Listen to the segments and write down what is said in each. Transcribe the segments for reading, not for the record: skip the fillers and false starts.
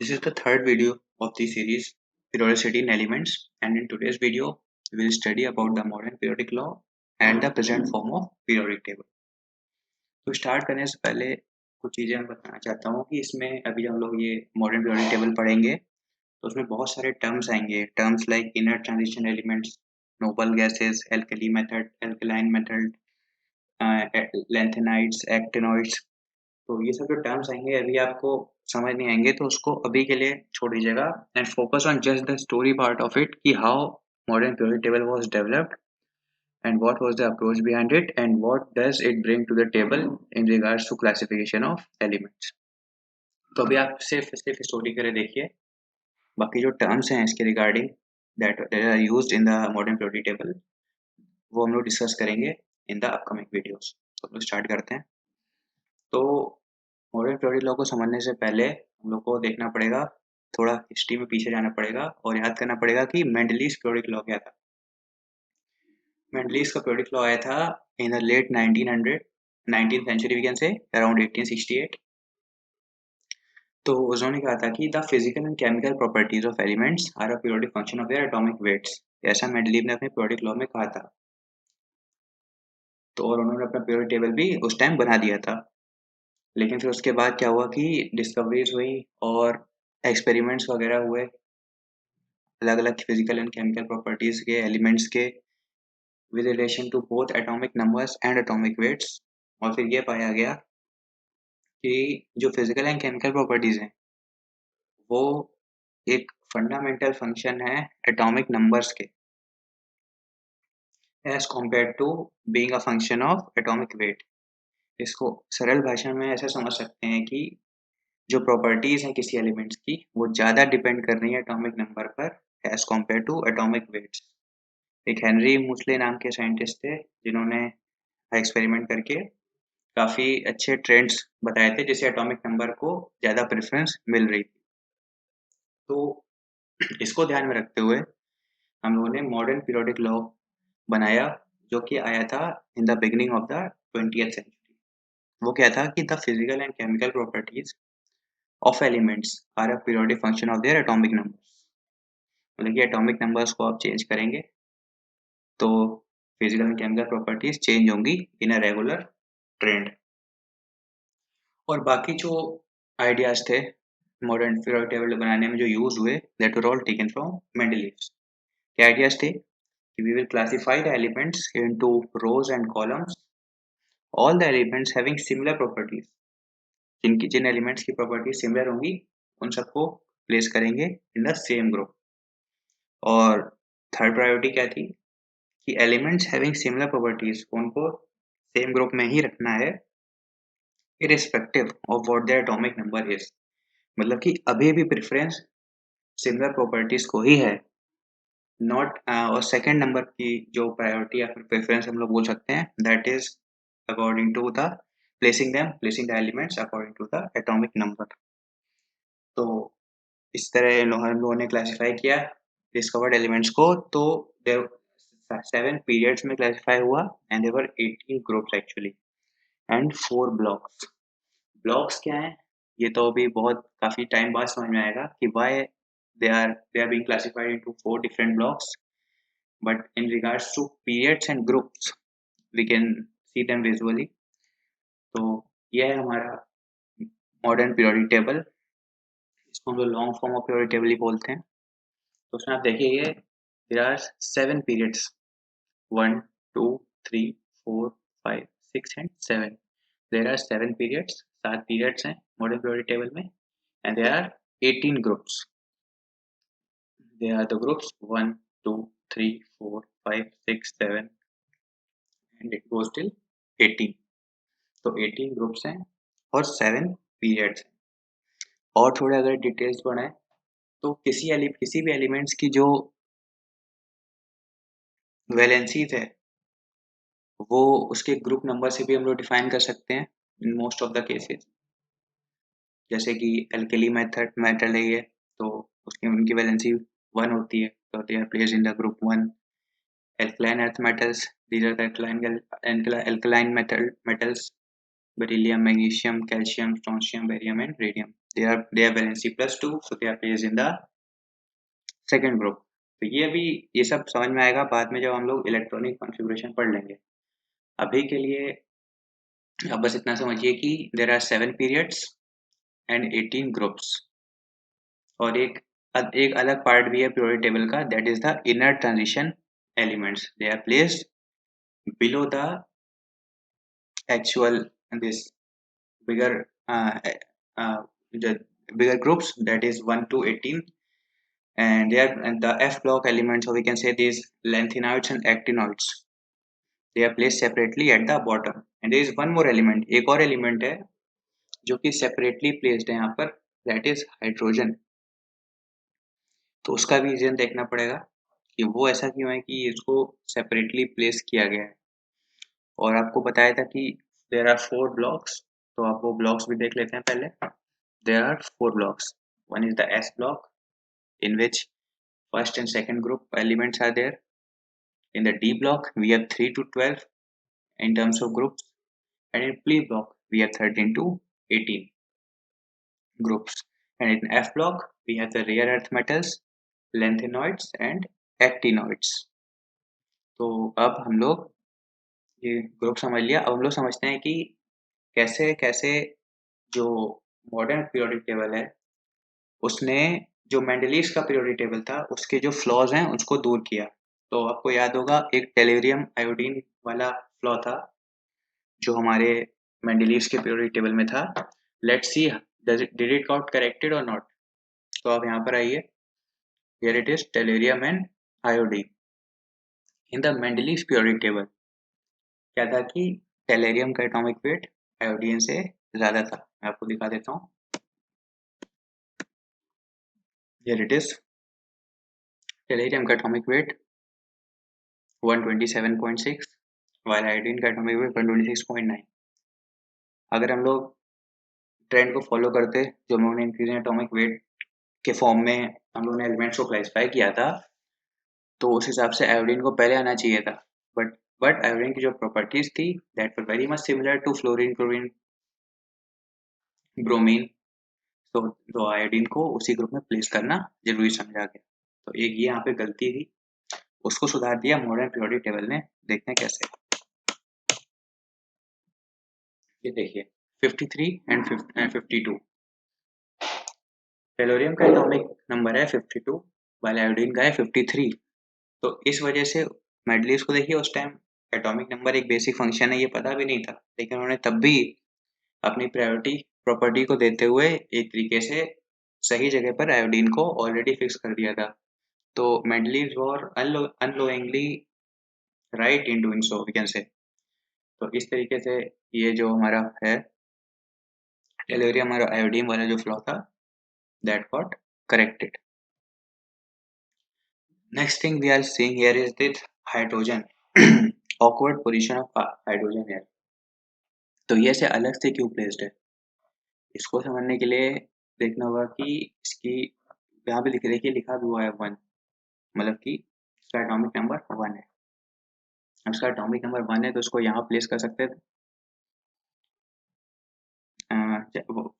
This is the third video of the series Periodicity in Elements, and in today's video we will study about the modern periodic law and the present form of periodic table. तो start करने से पहले कुछ चीज़ें मैं बताना चाहता हूँ कि इसमें अभी हम लोग ये मॉडर्न periodic टेबल पढ़ेंगे तो उसमें बहुत सारे टर्म्स आएंगे, terms like inner transition elements, noble gases, alkali method, alkaline method, lanthanides, actinoids. तो ये सब जो टर्म्स आएंगे अभी आपको समझ नहीं आएंगे तो उसको अभी के लिए छोड़ दीजिएगा and focus on just the story part of it कि how modern periodic table was developed and what was the approach behind it and what does it bring to the table in regards to classification of elements. तो अभी आप सिर्फ story करे देखिए, बाकी जो terms हैं इसके regarding that are used in the modern periodic table वो हम लोग डिस्कस करेंगे इन द अपकमिंग वीडियोस। तो हम लोग स्टार्ट करते हैं। तो मॉडर्न periodic लॉ को समझने से पहले हम लोग को देखना पड़ेगा, थोड़ा हिस्ट्री में पीछे जाना पड़ेगा और याद करना पड़ेगा कि मेंडलीज periodic लॉ क्या था। मेंडलीज का periodic लॉ आया था in the late 19th century, we can say around 1868। तो उन्होंने कहा था कि the physical and chemical properties of elements are a periodic function of their atomic weights. ऐसा मेंडलीव ने अपने periodic लॉ में कहा था। तो और उन्होंने अपना periodic टेबल भी उस टाइम बना दिया था। लेकिन फिर उसके बाद क्या हुआ कि डिस्कवरीज हुई और एक्सपेरिमेंट्स वगैरह हुए अलग अलग फिजिकल एंड केमिकल प्रॉपर्टीज के एलिमेंट्स के with relation to both atomic numbers and atomic weights. और फिर ये पाया गया कि जो फिजिकल एंड केमिकल प्रॉपर्टीज हैं वो एक फंडामेंटल फंक्शन है एटॉमिक नंबर्स के as compare to being a function of atomic weight. इसको सरल भाषा में ऐसे समझ सकते हैं कि जो प्रॉपर्टीज हैं किसी एलिमेंट्स की वो ज़्यादा डिपेंड कर रही है एटॉमिक नंबर पर as compare to atomic weights. एक हेनरी मूसले नाम के साइंटिस्ट थे जिन्होंने एक्सपेरिमेंट करके काफ़ी अच्छे ट्रेंड्स बताए थे जिससे एटॉमिक नंबर को ज़्यादा प्रेफरेंस मिल रही थी। तो इसको ध्यान में रखते हुए हम लोगों ने मॉडर्न पीरियोडिक लॉ बनाया जो कि आया था in the beginning of the 20th century. वो क्या था कि the physical and chemical properties of elements are a periodic function of their atomic numbers. मतलब कि एटॉमिक नंबर्स को आप चेंज करेंगे तो physical and chemical properties change होंगी इन अ रेगुलर ट्रेंड। और बाकी जो आइडियाज थे मॉडर्न पीरियोडिक टेबल बनाने में जो यूज हुए that were all taken from Mendeleev's. क्या आइडियाज थे कि we will classify the elements into rows and columns, all the elements having similar properties. जिन एलिमेंट्स की प्रॉपर्टीज सिमिलर होंगी उन सबको प्लेस करेंगे इन द सेम ग्रुप। और थर्ड प्रायोरिटी क्या थी कि एलिमेंट्स हैविंग सिमिलर प्रॉपर्टीज उनको सेम ग्रुप में ही रखना है irrespective of what their atomic number is. मतलब कि अभी भी प्रेफरेंस सिमिलर प्रॉपर्टीज को ही है, नॉट और सेकंड नंबर की जो प्रायोरिटी या फिर प्रेफरेंस हम लोग बोल सकते हैं that is according to the placing the elements according to the atomic number. तो इस तरह हम लोगों ने क्लासिफाई किया डिस्कवर्ड एलिमेंट्स को। तो देयर 7 पीरियड्स में क्लासिफाई हुआ and there were 18 groups actually and 4 blocks. Blocks क्या हैं ये तो अभी बहुत काफी टाइम बाद समझ में आएगा कि why they are being classified into 4 different blocks, but in regards to periods and groups we can see them visually. तो यह है हमारा मॉडर्न पीरियोडिक टेबल। इसको हम लोग long form of periodic table ही बोलते हैं। तो उसमें आप देखिए there are 7 periods 1 2 3 4 5 6 and 7। There are 7 periods, 7 periods हैं मॉडर्न पीरियोडिक टेबल में and there are 18 groups. They are the groups 1 2 3 4 5 6 7 and it goes till 18। तो 18 ग्रुप्स हैं और 7 पीरियड्स हैं। और थोड़े अगर डिटेल्स बढ़ाएं तो किसी भी एलिमेंट्स की जो वैलेंसीज है वो उसके ग्रुप नंबर से भी हम लोग डिफाइन कर सकते हैं in most of the cases. जैसे कि एल्केली मेटल है ये तो उसकी उनकी वैलेंसी 1 होती है तो they are placed in the group 1। alkaline earth metals, these are the alkaline metals beryllium, magnesium, calcium, strontium, barium, and radium. They have valency +2, so they are placed in the second group. तो ये सब समझ में आएगा बाद में जब हम लोग इलेक्ट्रॉनिक कॉन्फ़िगरेशन पढ़ लेंगे. अभी के लिए अब बस इतना समझिए कि there are 7 periods and 18 groups. और एक अलग पार्ट भी है periodic table का, that is the inner transition elements. They are placed below the actual this bigger uh, the bigger groups, that is 1 to 18, and they are and the F block elements, or we can say these lanthanoids and actinoids, they are placed separately at the bottom. And there is one more element, एक और element है जो कि separately placed है यहाँ पर, that is hydrogen. तो उसका भी रीजन देखना पड़ेगा कि वो ऐसा क्यों है कि इसको सेपरेटली प्लेस किया गया है. और आपको बताया था कि देयर आर 4 ब्लॉक्स, तो आप वो ब्लॉक्स भी देख लेते हैं पहले. There are 4 blocks. One is the S block in which first and second group elements are there. In the D block we have 3 to 12 in terms of groups, and in P block we have 13 to 18 groups, and in F block we have the rare earth metals, lanthanoids and actinoids. तो अब हम लोग ये group समझ लिया. अब हम लोग समझते हैं कि कैसे कैसे जो मॉडर्न पीरियोडिक टेबल है उसने जो मेंडलीव्स का पीरियोडिक टेबल था उसके जो फ्लॉज हैं उसको दूर किया. तो आपको याद होगा एक टेलुरियम आयोडीन वाला फ्लॉ था जो हमारे मेंडलीव्स के पीरियोडिक टेबल में था. Let's see did it got corrected और नॉट. तो आप यहाँ पर आइए. Here it is tellurium and iodine. In the Mendeleev's periodic table क्या था कि टेलेरियम का एटॉमिक वेट आयोडीन से ज्यादा था. मैं आपको दिखा देता हूँ. Here it is. टेलेरियम का एटॉमिक वेट 127.6 while आयोडीन का एटॉमिक वेट 126.9. अगर हम लोग ट्रेंड को फॉलो करते जो हम लोगों ने इंक्रीज एटॉमिक वेट के फॉर्म में हम लोगों ने एलिमेंट्स को क्लासिफाई किया था तो उस हिसाब से आयोडीन को पहले आना चाहिए था. बट आयोडीन की जो प्रॉपर्टीज थी that were very much similar to fluorine, chlorine, bromine. तो आयोडीन को उसी ग्रुप में प्लेस करना जरूरी समझा गया. तो एक ये यहाँ पे गलती थी, उसको सुधार दिया मॉडर्न पीरियोडिक टेबल ने. देखते हैं कैसे. ये देखिए 53 एंड 52. टेलोरियम का एटॉमिक नंबर है 52 वाले आयोडीन का है 53. तो इस वजह से मेडलीव्स को देखिए उस टाइम एटॉमिक नंबर एक बेसिक फंक्शन है ये पता भी नहीं था, लेकिन उन्होंने तब भी अपनी प्रायोरिटी प्रॉपर्टी को देते हुए एक तरीके से सही जगह पर आयोडीन को ऑलरेडी फिक्स कर दिया था. तो Mendeleev's were unknowingly right in doing so we can say. तो इस तरीके से ये जो हमारा है टेलोरियम और आयोडीन वाला जो फ्लॉ था that got corrected. Next thing we are seeing here is this hydrogen. Awkward position of hydrogen here. तो ये से अलग से क्यों प्लेस्ड है इसको समझने के लिए देखना होगा कि इसकी यहाँ पे देखिए लिखा भी हुआ है 1, मतलब कि इसका एटॉमिक नंबर 1 है. अब इसका एटॉमिक नंबर 1 है तो इसको यहाँ प्लेस कर सकते थे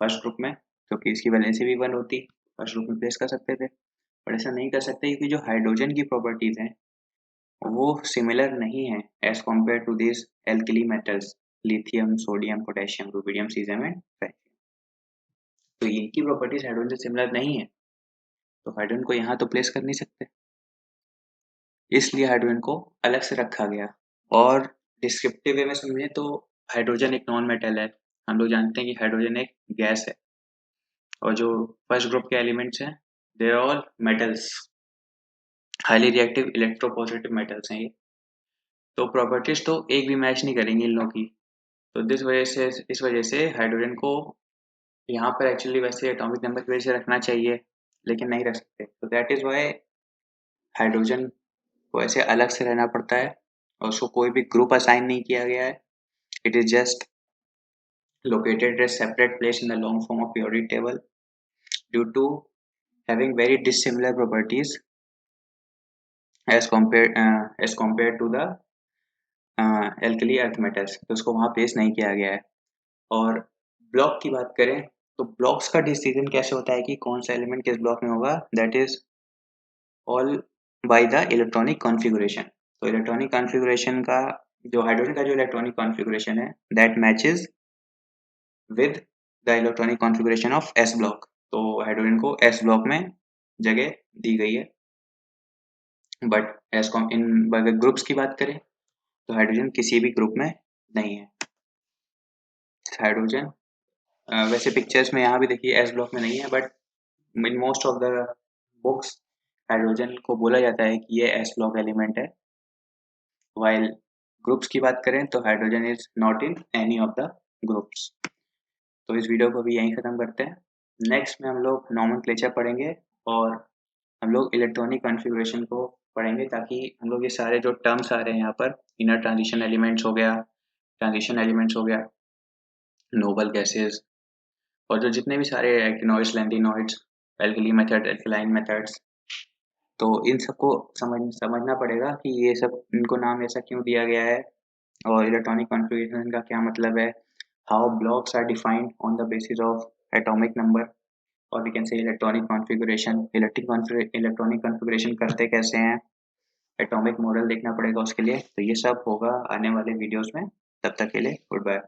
फर्स्ट ग्रुप में, क्योंकि इसकी वैलेंसी भी 1 होती फर्स्ट ग्रुप में प्लेस कर सकते थे. पर ऐसा नहीं कर सकते क्योंकि जो हाइड्रोजन की प्रॉपर्टीज हैं वो सिमिलर नहीं है as compare to this alkali metals lithium, sodium, potassium, rubidium, caesium and francium. तो इनकी प्रॉपर्टीज हाइड्रोजन से सिमिलर नहीं है तो हाइड्रोजन को यहाँ तो प्लेस कर नहीं सकते, इसलिए हाइड्रोजन को अलग से रखा गया. और डिस्क्रिप्टिव वे में समझें तो हाइड्रोजन एक नॉन मेटल है. हम लोग जानते हैं कि हाइड्रोजन एक गैस है और जो फर्स्ट ग्रुप के एलिमेंट्स हैं they are all metals, highly reactive electropositive metals हैं ये. तो प्रॉपर्टीज तो एक भी मैच नहीं करेंगी इन लोगों की. तो इस वजह से हाइड्रोजन को यहाँ पर एक्चुअली वैसे एटॉमिक नंबर की वजह से रखना चाहिए लेकिन नहीं रख सकते. तो दैट इज वाई हाइड्रोजन को ऐसे अलग से रहना पड़ता है और उसको कोई भी ग्रुप असाइन नहीं किया गया है. It is just located at a separate place in the long form of periodic table due to having very dissimilar properties as compared to the alkali earth metals. तो उसको वहाँ प्लेस नहीं किया गया है. और ब्लॉक की बात करें तो ब्लॉक्स का डिसीजन कैसे होता है कि कौन सा एलिमेंट किस ब्लॉक में होगा, that is all by the electronic configuration. तो इलेक्ट्रॉनिक कॉन्फ़िगरेशन का जो हाइड्रोजन का जो इलेक्ट्रॉनिक कॉन्फ़िगरेशन है that matches with the electronic configuration of S block. तो हाइड्रोजन को एस ब्लॉक में जगह दी गई है। बट एस इन अगर ग्रुप्स की बात करें तो हाइड्रोजन किसी भी ग्रुप में नहीं है। हाइड्रोजन वैसे पिक्चर्स में यहाँ भी देखिए एस ब्लॉक में नहीं है, but in most of the books hydrogen को बोला जाता है कि ये एस ब्लॉक एलिमेंट है। वाइल ग्रुप्स की बात करें तो hydrogen is not in any of the groups. तो इस वीडियो को भी यहीं ख़त्म करते हैं। नेक्स्ट में हम लोग नॉमेनक्लेचर पढ़ेंगे और हम लोग इलेक्ट्रॉनिक कॉन्फ़िगरेशन को पढ़ेंगे, ताकि हम लोग ये सारे जो टर्म्स आ रहे हैं यहाँ पर, इनर ट्रांजिशन एलिमेंट्स हो गया, ट्रांजिशन एलिमेंट्स हो गया, नोबल गैसेस, और जो जितने भी सारे actinoids, lanthanoids, alkali method, alkaline methods, तो इन सबको समझना पड़ेगा कि ये सब इनको नाम ऐसा क्यों दिया गया है और इलेक्ट्रॉनिक कॉन्फ़िगरेशन का क्या मतलब है, how blocks are defined on the basis of atomic number, और we can say electronic configuration, electronic configuration करते कैसे हैं, एटॉमिक मॉडल देखना पड़ेगा उसके लिए। तो ये सब होगा आने वाले वीडियोस में। तब तक के लिए गुड बाय।